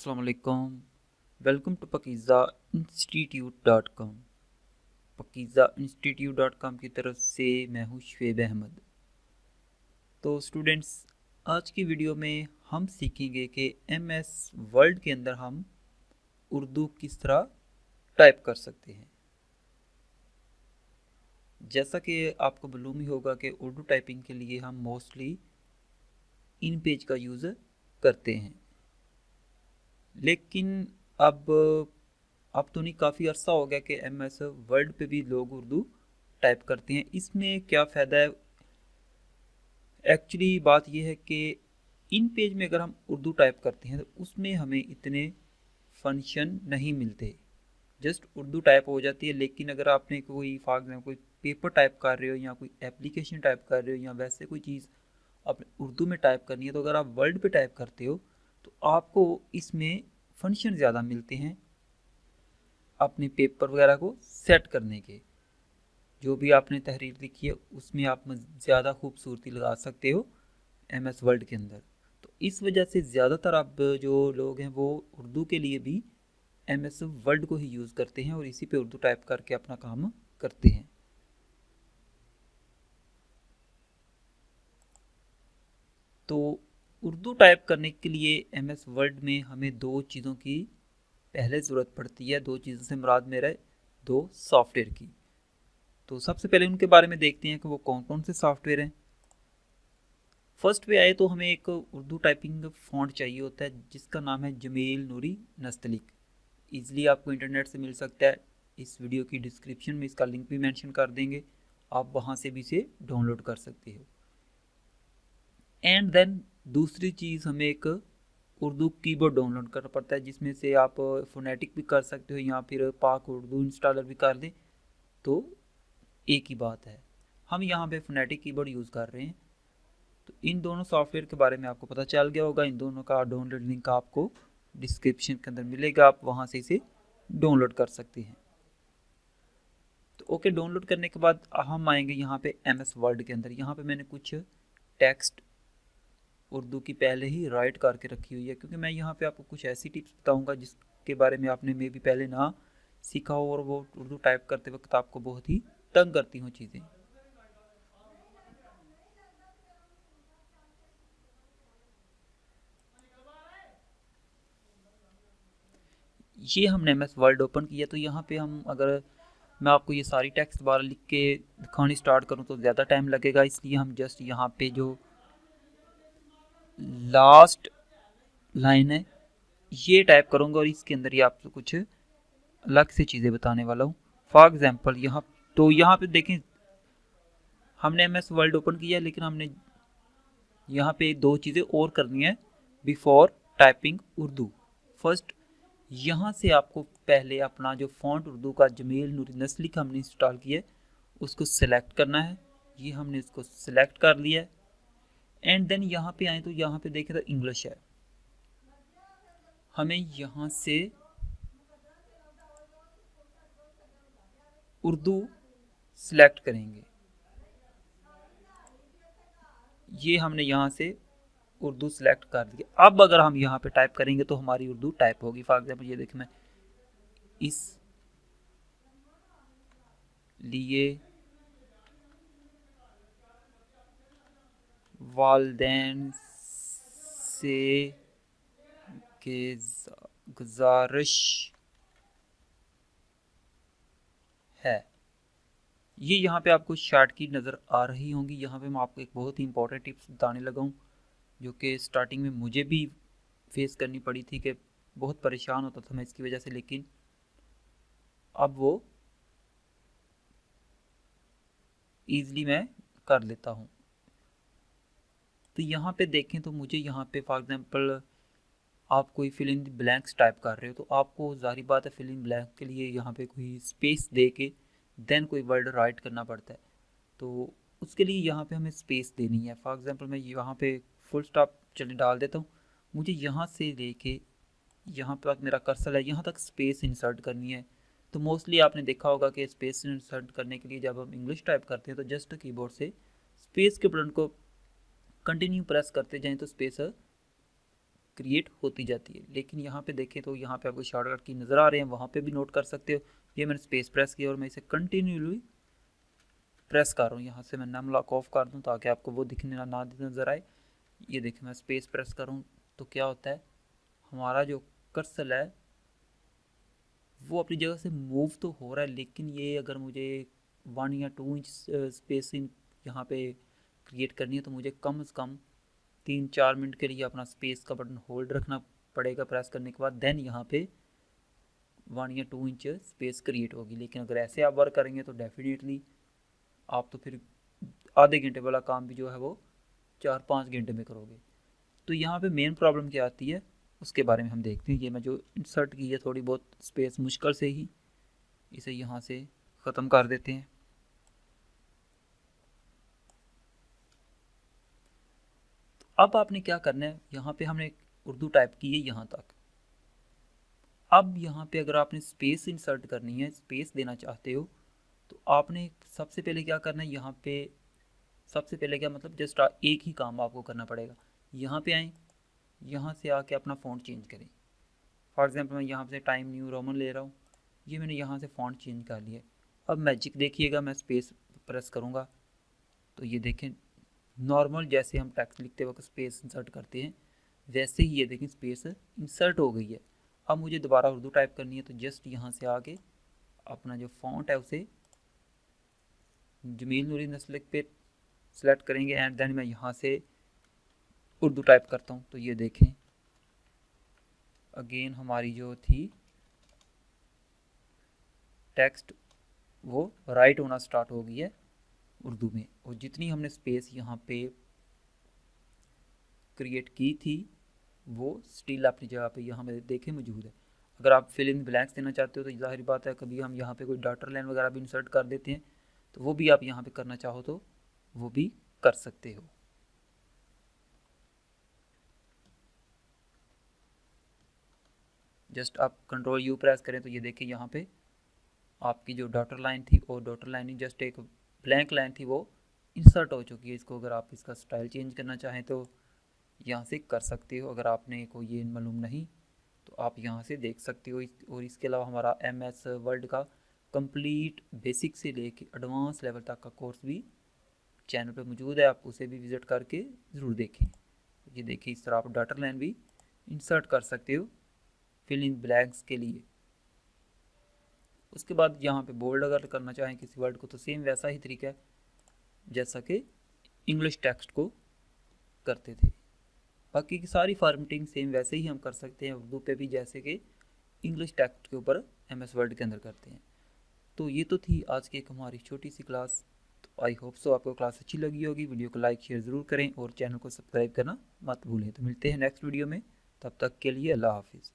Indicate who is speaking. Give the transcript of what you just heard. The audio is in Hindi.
Speaker 1: अस्सलाम वालेकुम। Welcome to pakizainstitute.com। pakizainstitute.com की तरफ से मैं हूँ शुएब अहमद। तो स्टूडेंट्स, आज की वीडियो में हम सीखेंगे कि MS वर्ड के अंदर हम उर्दू किस तरह टाइप कर सकते हैं। जैसा कि आपको मालूम ही होगा कि उर्दू टाइपिंग के लिए हम मोस्टली इन पेज का यूज़ करते हैं, लेकिन अब तो नहीं, काफ़ी अर्सा हो गया कि MS वर्ड पे भी लोग उर्दू टाइप करते हैं। इसमें क्या फ़ायदा है? एक्चुअली बात यह है कि इन पेज में अगर हम उर्दू टाइप करते हैं तो उसमें हमें इतने फंक्शन नहीं मिलते, जस्ट उर्दू टाइप हो जाती है। लेकिन अगर आपने कोई फॉर एग्जाम्पल कोई पेपर टाइप कर रहे हो या कोई एप्लीकेशन टाइप कर रहे हो या वैसे कोई चीज़ अपने उर्दू में टाइप करनी है, तो अगर आप वर्ड पे टाइप करते हो तो आपको इसमें फंक्शन ज़्यादा मिलते हैं अपने पेपर वगैरह को सेट करने के। जो भी आपने तहरीर लिखी है उसमें आप ज़्यादा खूबसूरती लगा सकते हो MS वर्ड के अंदर। तो इस वजह से ज़्यादातर अब जो लोग हैं वो उर्दू के लिए भी MS वर्ड को ही यूज़ करते हैं और इसी पे उर्दू टाइप करके अपना काम करते हैं। तो उर्दू टाइप करने के लिए MS वर्ड में हमें दो चीज़ों की पहले ज़रूरत पड़ती है। दो चीज़ों से मुराद मेरा है दो सॉफ्टवेयर की। तो सबसे पहले उनके बारे में देखते हैं कि वो कौन कौन से सॉफ्टवेयर हैं। फर्स्ट पे आए तो हमें एक उर्दू टाइपिंग फ़ॉन्ट चाहिए होता है जिसका नाम है जमील नूरी नस्तलिक। ईज़िली आपको इंटरनेट से मिल सकता है। इस वीडियो की डिस्क्रिप्शन में इसका लिंक भी मेंशन कर देंगे, आप वहाँ से भी इसे डाउनलोड कर सकते हो। एंड देन दूसरी चीज़, हमें एक उर्दू कीबोर्ड डाउनलोड करना पड़ता है जिसमें से आप फोनेटिक भी कर सकते हो या फिर पाक उर्दू इंस्टॉलर भी कर दें तो एक ही बात है। हम यहाँ पे फोनेटिक कीबोर्ड यूज़ कर रहे हैं। तो इन दोनों सॉफ्टवेयर के बारे में आपको पता चल गया होगा। इन दोनों का डाउनलोड लिंक आपको डिस्क्रिप्शन के अंदर मिलेगा, आप वहाँ से इसे डाउनलोड कर सकते हैं। तो ओके, डाउनलोड करने के बाद हम आएंगे यहाँ पे MS वर्ड के अंदर। यहाँ पे मैंने कुछ टेक्स्ट उर्दू की पहले ही राइट करके रखी हुई है, क्योंकि मैं यहाँ पे आपको कुछ ऐसी टिप्स बताऊँगा जिसके बारे में आपने मे भी पहले ना सीखा हो और वो उर्दू टाइप करते वक्त आपको बहुत ही तंग करती हों चीज़ें। ये हमने MS वर्ड ओपन किया, तो यहाँ पे हम अगर मैं आपको ये सारी टेक्स्ट बार लिख के दिखानी स्टार्ट करूँ तो ज़्यादा टाइम लगेगा, इसलिए हम जस्ट यहाँ पे जो लास्ट लाइन है ये टाइप करूँगा और इसके अंदर ही आपको कुछ अलग से चीज़ें बताने वाला हूँ। फॉर एग्जाम्पल यहाँ पे देखें, हमने MS वर्ड ओपन किया लेकिन हमने यहाँ पे दो चीज़ें और करनी है बिफोर टाइपिंग उर्दू। फर्स्ट, यहाँ से आपको पहले अपना जो फ़ॉन्ट उर्दू का जमील नूरी नस्लिक हमने इंस्टॉल किया है उसको सिलेक्ट करना है। ये हमने इसको सिलेक्ट कर लिया है। एंड देन यहाँ पे आए तो यहाँ पे देखें तो इंग्लिश है। हमें यहाँ से उर्दू सिलेक्ट करेंगे। ये हमने यहाँ से उर्दू सेलेक्ट कर दिया। अब अगर हम यहाँ पे टाइप करेंगे तो हमारी उर्दू टाइप होगी। फॉर एग्जाम्पल ये देखिए, मैं इस लिए वालदैन से गुजारिश है। ये यहाँ पे आपको शार्ट की नज़र आ रही होंगी। यहाँ पे मैं आपको एक बहुत ही इंपॉर्टेंट टिप्स बताने लगा हूँ जो कि स्टार्टिंग में मुझे भी फेस करनी पड़ी थी कि बहुत परेशान होता था मैं इसकी वजह से, लेकिन अब वो ईज़िली मैं कर लेता हूँ। तो यहाँ पे देखें तो मुझे यहाँ पे फॉर एग्जांपल आप कोई फिल इन ब्लैंक्स टाइप कर रहे हो तो आपको ज़ाहिर बात है फिल इन ब्लैंक के लिए यहाँ पे कोई स्पेस दे के देन कोई वर्ड राइट करना पड़ता है। तो उसके लिए यहाँ पे हमें स्पेस देनी है। फॉर एग्जांपल मैं यहाँ पे फुल स्टॉप चलिए डाल देता हूँ। मुझे यहाँ से लेके यहाँ तक मेरा कर्सर है, यहाँ तक स्पेस इंसर्ट करनी है। तो मोस्टली आपने देखा होगा कि स्पेस इंसर्ट करने के लिए जब हम इंग्लिश टाइप करते हैं तो जस्ट कीबोर्ड से स्पेस के बटन को कंटिन्यू प्रेस करते जाएं तो स्पेस क्रिएट होती जाती है। लेकिन यहाँ पे देखें तो यहाँ पे आपको शॉर्टकट की नज़र आ रहे हैं, वहाँ पे भी नोट कर सकते हो। ये मैंने स्पेस प्रेस किया और मैं इसे कंटिन्यूली प्रेस कर रहा हूँ। यहाँ से मैं नम लॉक ऑफ कर दूँ ताकि आपको वो दिखने ना नज़र आए। ये देखें मैं स्पेस प्रेस करूँ तो क्या होता है, हमारा जो कर्सर है वो अपनी जगह से मूव तो हो रहा है, लेकिन ये अगर मुझे 1 या 2 इंच स्पेसिंग यहाँ पे क्रिएट करनी है तो मुझे कम से कम 3-4 मिनट के लिए अपना स्पेस का बटन होल्ड रखना पड़ेगा प्रेस करने के बाद, देन यहाँ पे 1 या 2 इंच स्पेस क्रिएट होगी। लेकिन अगर ऐसे आप वर्क करेंगे तो डेफिनेटली आप तो फिर आधे घंटे वाला काम भी जो है वो 4-5 घंटे में करोगे। तो यहाँ पे मेन प्रॉब्लम क्या आती है उसके बारे में हम देखते हैं। ये मैं जो इंसर्ट की है थोड़ी बहुत स्पेस मुश्किल से ही, इसे यहाँ से ख़त्म कर देते हैं। तो अब आपने क्या करना है, यहाँ पे हमने उर्दू टाइप की है यहाँ तक। अब यहाँ पे अगर आपने स्पेस इंसर्ट करनी है, स्पेस देना चाहते हो, तो आपने सबसे पहले क्या करना है, यहाँ पे सबसे पहले क्या मतलब जस्ट एक ही काम आपको करना पड़ेगा। यहाँ पे आएँ, यहाँ से आके अपना फ़ॉन्ट चेंज करें। फॉर एग्जांपल मैं यहाँ से टाइम न्यू रोमन ले रहा हूँ, ये मैंने यहाँ से फ़ॉन्ट चेंज कर लिया। अब मैजिक देखिएगा, मैं स्पेस प्रेस करूँगा तो ये देखें नॉर्मल जैसे हम टेक्स्ट लिखते वक्त स्पेस इंसर्ट करते हैं वैसे ही ये देखें स्पेस इंसर्ट हो गई है। अब मुझे दोबारा उर्दू टाइप करनी है तो जस्ट यहाँ से आके अपना जो फ़ॉन्ट है उसे जमील नूरी नस्लिक पे सेलेक्ट करेंगे एंड देन मैं यहाँ से उर्दू टाइप करता हूँ। तो ये देखें अगेन हमारी जो थी टेक्स्ट वो राइट होना स्टार्ट हो गई है उर्दू में, और जितनी हमने स्पेस यहाँ पे क्रिएट की थी वो स्टिल अपनी जगह पे यहाँ पे देखें मौजूद है। अगर आप फिल इन ब्लैंक्स देना चाहते हो तो जाहिर बात है कभी हम यहाँ पे कोई डॉटर लाइन वगैरह भी इंसर्ट कर देते हैं, तो वो भी आप यहाँ पे करना चाहो तो वो भी कर सकते हो। जस्ट आप कंट्रोल यू प्रेस करें तो ये देखें यहाँ पे आपकी जो डॉटर लाइन थी और डॉटर लाइन जस्ट एक ब्लैंक लाइन थी वो इंसर्ट हो चुकी है। इसको अगर आप इसका स्टाइल चेंज करना चाहें तो यहाँ से कर सकते हो। अगर आपने को ये मालूम नहीं तो आप यहाँ से देख सकते हो। और इसके अलावा हमारा MS वर्ड का कंप्लीट बेसिक से लेके एडवांस लेवल तक का कोर्स भी चैनल पे मौजूद है, आप उसे भी विज़िट करके ज़रूर देखें। ये देखिए इस तरह आप डॉटर लाइन भी इंसर्ट कर सकते हो फिल इन ब्लैंक्स के लिए। उसके बाद यहाँ पे बोल्ड अगर करना चाहें किसी वर्ड को तो सेम वैसा ही तरीका है जैसा कि इंग्लिश टेक्स्ट को करते थे। बाकी की सारी फॉर्मेटिंग सेम वैसे ही हम कर सकते हैं उर्दू पे भी जैसे कि इंग्लिश टेक्स्ट के ऊपर MS वर्ड के अंदर करते हैं। तो ये तो थी आज की एक हमारी छोटी सी क्लास। तो आई होप सो आपको क्लास अच्छी लगी होगी। वीडियो को लाइक शेयर ज़रूर करें और चैनल को सब्सक्राइब करना मत भूलें। तो मिलते हैं नेक्स्ट वीडियो में, तब तक के लिए अल्लाह हाफिज़।